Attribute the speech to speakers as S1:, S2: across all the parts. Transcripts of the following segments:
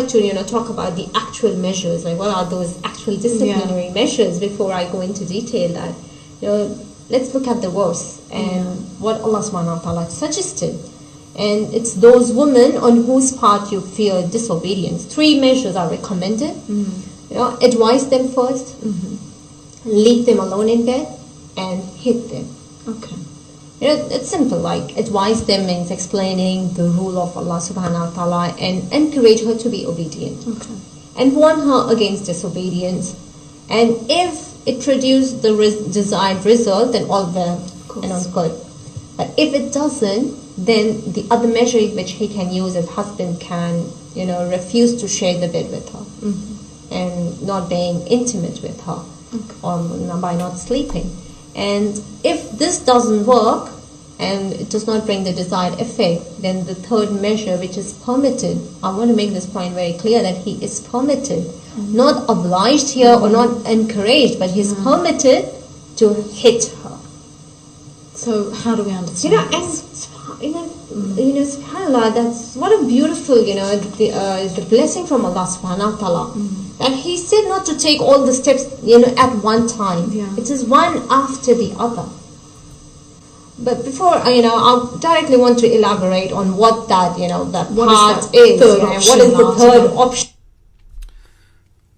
S1: prefer to, talk about the actual measures, like what are those actual disciplinary measures before I go into detail that. Let's look at the verse and what Allah subhanahu wa ta'ala suggested. And it's those women on whose part you fear disobedience. 3 measures are recommended. Advise them first, leave them alone in bed, and hit them.
S2: Okay.
S1: It's simple, like advise them means explaining the rule of Allah subhanahu wa ta'ala and encourage her to be obedient.
S2: Okay.
S1: And warn her against disobedience. And if it produces the desired result, then all well and all good. But if it doesn't, then the other measure which he can use, as husband can, refuse to share the bed with her and not being intimate with her, or by not sleeping. And if this doesn't work and it does not bring the desired effect, then the 3rd measure, which is permitted, I want to make this point very clear, that he is permitted, not obliged here or not encouraged, but he's permitted to hit her.
S2: So how do we understand this?
S1: SubhanAllah, that's what a beautiful, the blessing from Allah subhanahu wa ta'ala. That he said not to take all the steps, at one time. It is one after the other. But before, I directly want to elaborate on what that, that part is. What is the 3rd option?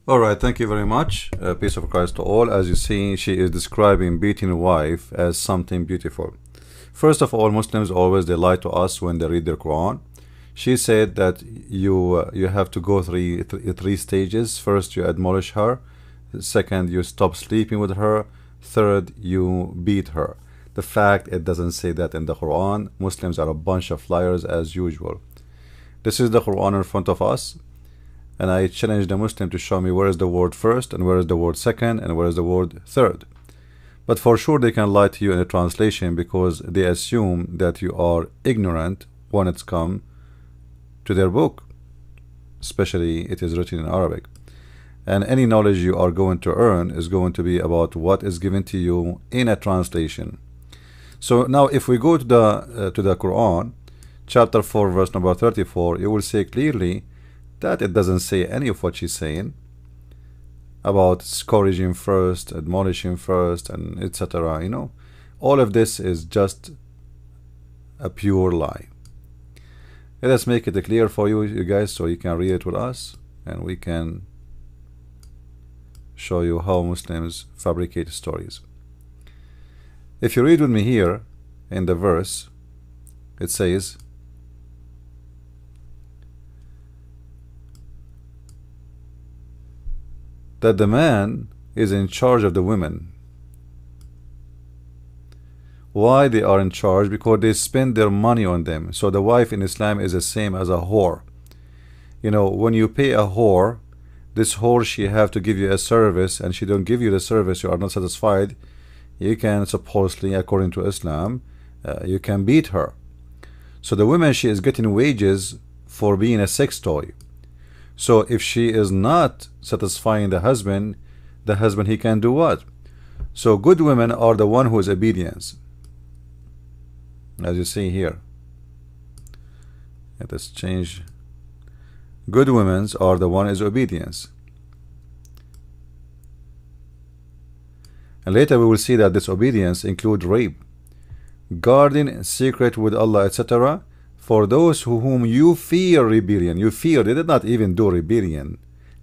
S3: All right, thank you very much. Peace of Christ to all. As you see, she is describing beating a wife as something beautiful. First of all, Muslims always, they lie to us when they read their Quran. She said that you have to go through 3 stages. First, you admonish her. Second, you stop sleeping with her. Third, you beat her. The fact it doesn't say that in the Quran. Muslims are a bunch of liars as usual. This is the Quran in front of us, and I challenge the Muslim to show me where is the word first and where is the word second and where is the word third. But for sure they can lie to you in the translation, because they assume that you are ignorant when it's come to their book, especially it is written in Arabic. And any knowledge you are going to earn is going to be about what is given to you in a translation. So now if we go to the Quran, chapter 4, verse number 34, you will see clearly that it doesn't say any of what she's saying about scourging first, admonishing first, and etc. All of this is just a pure lie. Let us make it clear for you guys, so you can read it with us, and we can show you how Muslims fabricate stories. If you read with me here in the verse, it says, that the man is in charge of the women. Why they are in charge? Because they spend their money on them. So the wife in Islam is the same as a whore. When you pay a whore, this whore, she have to give you a service, and she don't give you the service, you are not satisfied, you can supposedly, according to Islam, you can beat her. So the woman, she is getting wages for being a sex toy. So if she is not satisfying the husband, he can do what? So good women are the one who is obedience, as you see here. Let us change. Good women are the one is obedience. And later we will see that this obedience include rape, guarding secret with Allah, etc. For those whom you fear rebellion. You fear. They did not even do rebellion.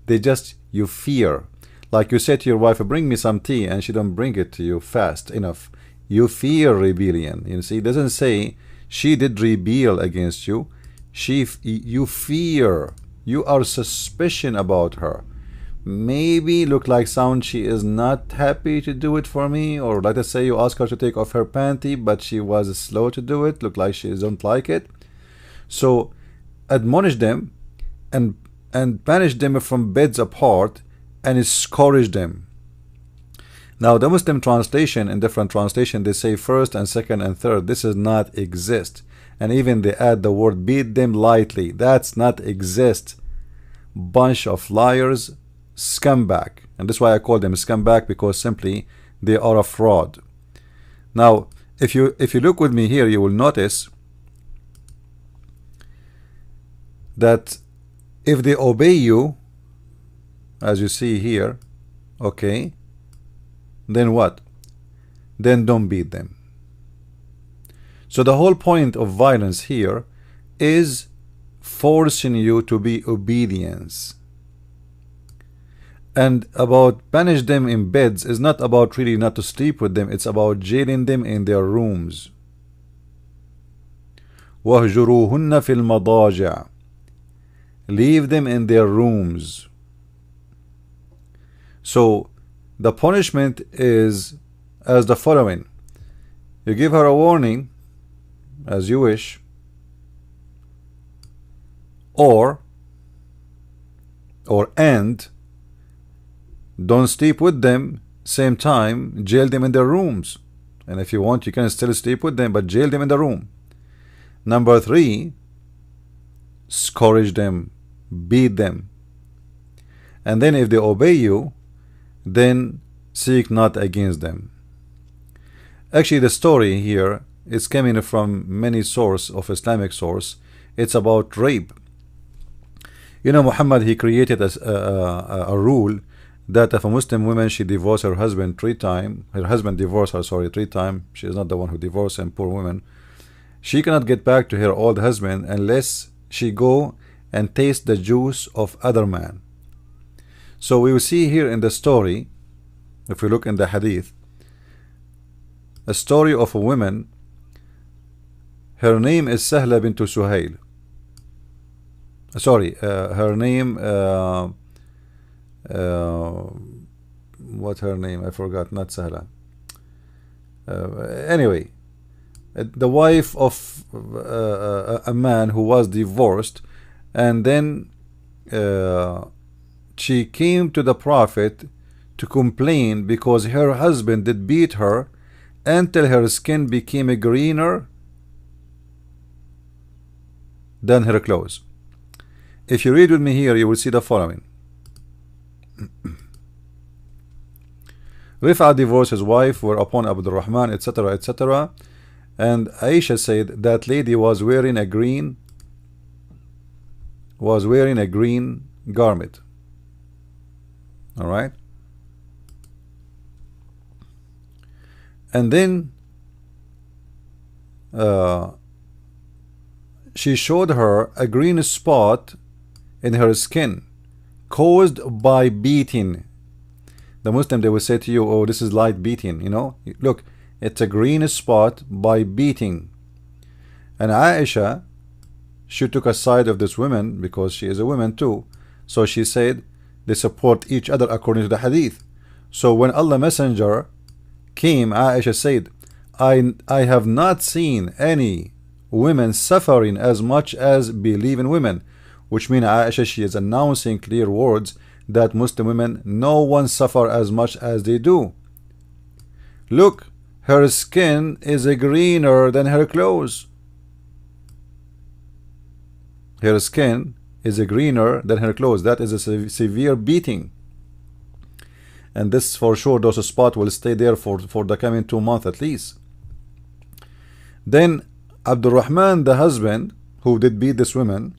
S3: They just, you fear. Like you say to your wife, bring me some tea, and she don't bring it to you fast enough. You fear rebellion. You see, it doesn't say she did rebel against you. You fear. You are suspicion about her. Maybe look like sound she is not happy to do it for me, or let us say you ask her to take off her panty, but she was slow to do it. Look like she don't like it. So admonish them and banish them from beds apart and scourge them. Now the Muslim translation, in different translation, they say first and second and third. This does not exist. And even they add the word beat them lightly. That's not exist. Bunch of liars, scumbag. And that's why I call them scumbag, because simply they are a fraud. Now if you look with me here, you will notice that If they obey you, as you see here, okay, then what? Then don't beat them. So the whole point of violence here is forcing you to be obedience. And about punish them in beds is not about really not to sleep with them, it's about jailing them in their rooms. وَهْجُرُوهُنَّ فِي الْمَضَاجِعِ, leave them in their rooms. So the punishment is as the following: you give her a warning as you wish, or and don't sleep with them, same time jail them in their rooms. And if you want, you can still sleep with them, but jail them in the room. Number 3, scourge them, beat them. And then if they obey you, then seek not against them. Actually, the story here is coming from many sources of Islamic source. It's about rape. You know, Muhammad, he created a rule that if a Muslim woman, she divorced her husband 3 times, her husband divorced her, sorry, 3 times, she is not the one who divorced him, poor woman, she cannot get back to her old husband unless she go and taste the juice of other man. So we will see here in the story, if we look in the hadith, a story of a woman. Her name is Sahla bint Suhail. Sorry, her name, what her name? I forgot, not Sahla. Anyway, the wife of a man who was divorced, and then she came to the Prophet to complain because her husband did beat her until her skin became greener than her clothes. If you read with me here, you will see the following. Rif'a divorced his wife, whereupon Abdul Rahman, etc., etc. And Aisha said that lady was wearing a green garment. All right. And then she showed her a green spot in her skin caused by beating. The Muslim, they will say to you, oh, this is light beating, you know, look, it's a green spot by beating. And Aisha, she took a side of this woman because she is a woman too. So she said they support each other according to the hadith. So when Allah Messenger came, Aisha said, I have not seen any women suffering as much as believing women, which means Aisha, she is announcing clear words that Muslim women, no one suffer as much as they do. Look, her skin is greener than her clothes. Her skin is greener than her clothes. That is a severe beating. And this for sure, those spots will stay there for the coming 2 months at least. Then Abdul Rahman, the husband who did beat this woman,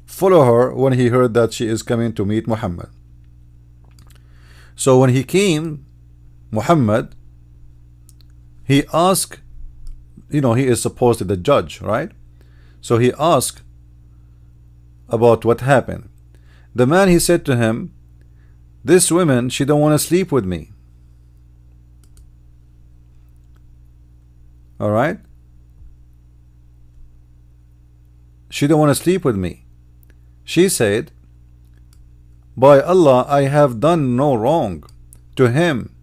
S3: follow her when he heard that she is coming to meet Muhammad. So when he came, Muhammad, he asked, you know, he is supposed to be the judge, right? So he asked about what happened. The man, he said to him, this woman, she don't want to sleep with me. All right? She don't want to sleep with me. She said, by Allah, I have done no wrong to him.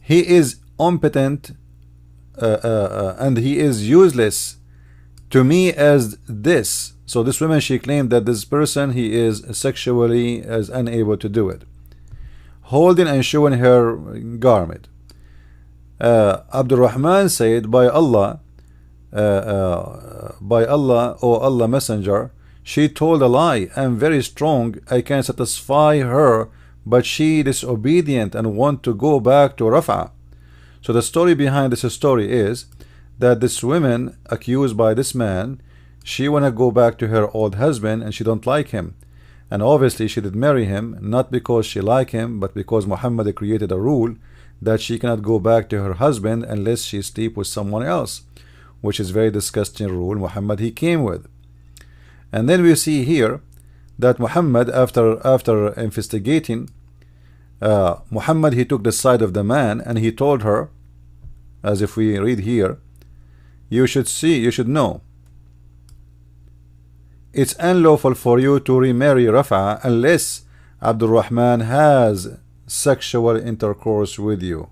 S3: He is impotent and he is useless to me as this. So this woman, she claimed that this person, he is sexually as unable to do it, holding and showing her garment. Abdul Rahman said, by Allah, O Allah Messenger, she told a lie. I am very strong, I can satisfy her, but she disobedient and want to go back to Raf'a. So the story behind this story is that this woman accused by this man, She wanna go back to her old husband and she don't like him. And obviously she did marry him not because she liked him, but because Muhammad created a rule that she cannot go back to her husband unless she sleep with someone else, which is very disgusting rule Muhammad he came with. And then we see here that Muhammad, after investigating, Muhammad he took the side of the man and he told her, as if we read here, you should know it's unlawful for you to remarry Rafa unless Abdul Rahman has sexual intercourse with you.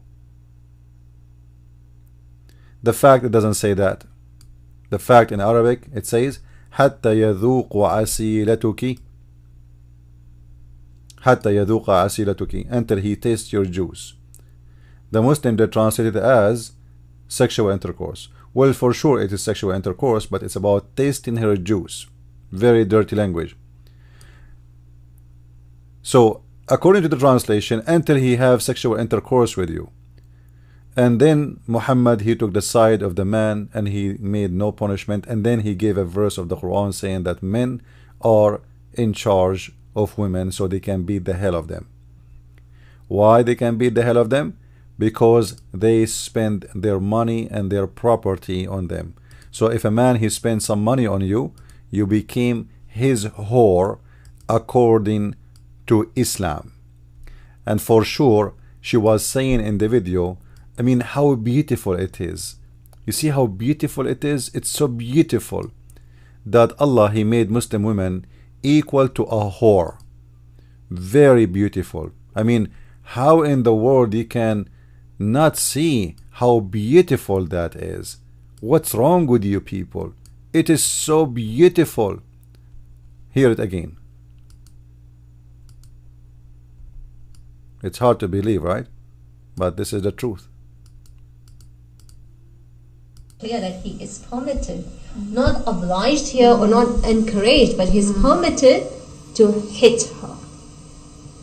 S3: The fact it doesn't say that. The fact in Arabic it says حتى يذوق عسيلتك, حتى يذوق عسيلتك, until he tastes your juice. The Muslim they translate it as sexual intercourse. Well, for sure it is sexual intercourse, but it's about tasting her juice. Very dirty language. So according to the translation, until he have sexual intercourse with you. And then Muhammad he took the side of the man and he made no punishment, and then he gave a verse of the Quran saying that men are in charge of women so they can beat the hell of them. Why they can beat the hell of them? Because they spend their money and their property on them. So if a man he spends some money on you, you became his whore according to Islam. And for sure she was saying in the video, I mean, how beautiful it is. You see how beautiful it is? It's so beautiful that Allah he made Muslim women equal to a whore. Very beautiful. I mean, how in the world you can not see how beautiful that is? What's wrong with you people? It is so beautiful. Hear it again. It's hard to believe, right? But this is the truth.
S1: Clear that he is permitted, not obliged here or not encouraged, but he's permitted to hit her.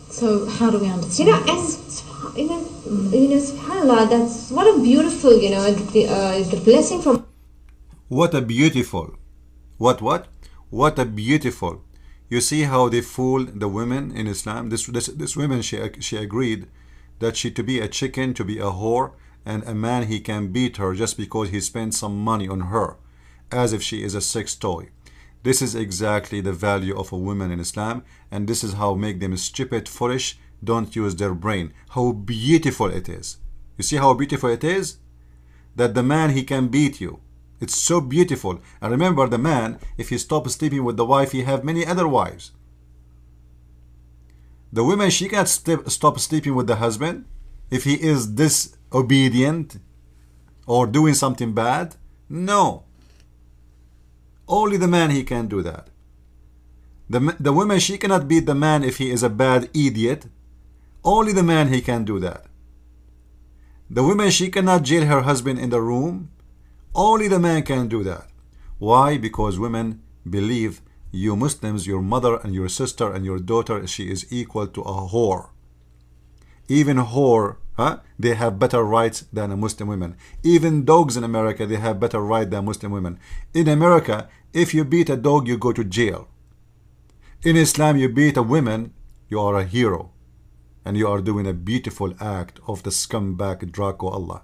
S2: So how do we understand this?
S1: SubhanAllah, that's what a beautiful, the blessing from.
S3: What a beautiful, what a beautiful. You see how they fool the women in Islam. This woman, she agreed that she to be a chicken, to be a whore, and a man he can beat her just because he spent some money on her, as if she is a sex toy. This is exactly the value of a woman in Islam, and this is how make them stupid, foolish, don't use their brain. How beautiful it is. You see how beautiful it is? That the man he can beat you. It's so beautiful. And remember, the man, if he stops sleeping with the wife, he have many other wives. The woman, she can't stop sleeping with the husband if he is disobedient or doing something bad. No. Only the man he can do that. The woman, she cannot beat the man if he is a bad idiot. Only the man he can do that. The woman, she cannot jail her husband in the room. Only the man can do that. Why? Because women believe you Muslims, your mother and your sister and your daughter, she is equal to a whore. Even whore, they have better rights than a Muslim women. Even dogs in America, they have better rights than Muslim women. In America, if you beat a dog, you go to jail. In Islam, you beat a woman, you are a hero. And you are doing a beautiful act of the scumbag Draco Allah.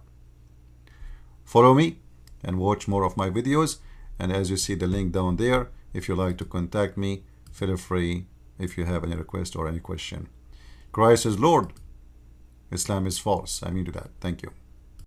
S3: Follow me and watch more of my videos, and as you see the link down there, if you like to contact me, feel free if you have any request or any question. Christ is Lord, Islam is false. I mean to that. Thank you.